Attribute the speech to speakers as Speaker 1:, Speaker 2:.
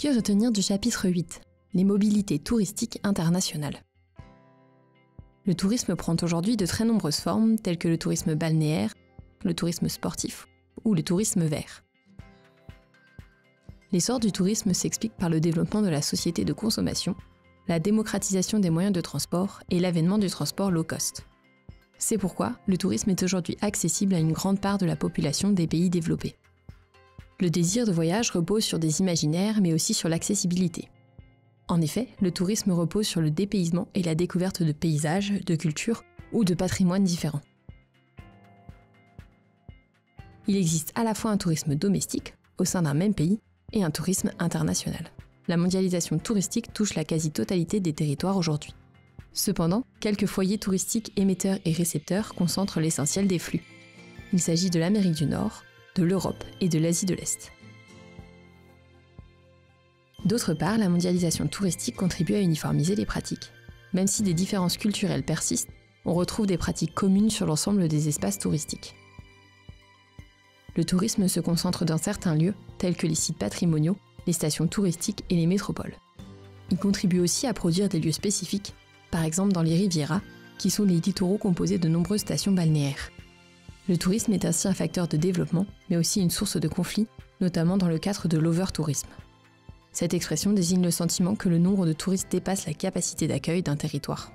Speaker 1: Que retenir du chapitre 8 ? Les mobilités touristiques internationales. Le tourisme prend aujourd'hui de très nombreuses formes, telles que le tourisme balnéaire, le tourisme sportif ou le tourisme vert. L'essor du tourisme s'explique par le développement de la société de consommation, la démocratisation des moyens de transport et l'avènement du transport low cost. C'est pourquoi le tourisme est aujourd'hui accessible à une grande part de la population des pays développés. Le désir de voyage repose sur des imaginaires, mais aussi sur l'accessibilité. En effet, le tourisme repose sur le dépaysement et la découverte de paysages, de cultures ou de patrimoines différents. Il existe à la fois un tourisme domestique, au sein d'un même pays, et un tourisme international. La mondialisation touristique touche la quasi-totalité des territoires aujourd'hui. Cependant, quelques foyers touristiques émetteurs et récepteurs concentrent l'essentiel des flux. Il s'agit de l'Amérique du Nord, de l'Europe et de l'Asie de l'Est. D'autre part, la mondialisation touristique contribue à uniformiser les pratiques. Même si des différences culturelles persistent, on retrouve des pratiques communes sur l'ensemble des espaces touristiques. Le tourisme se concentre dans certains lieux, tels que les sites patrimoniaux, les stations touristiques et les métropoles. Il contribue aussi à produire des lieux spécifiques, par exemple dans les Rivieras, qui sont des littoraux composés de nombreuses stations balnéaires. Le tourisme est ainsi un facteur de développement, mais aussi une source de conflits, notamment dans le cadre de l'over-tourisme. Cette expression désigne le sentiment que le nombre de touristes dépasse la capacité d'accueil d'un territoire.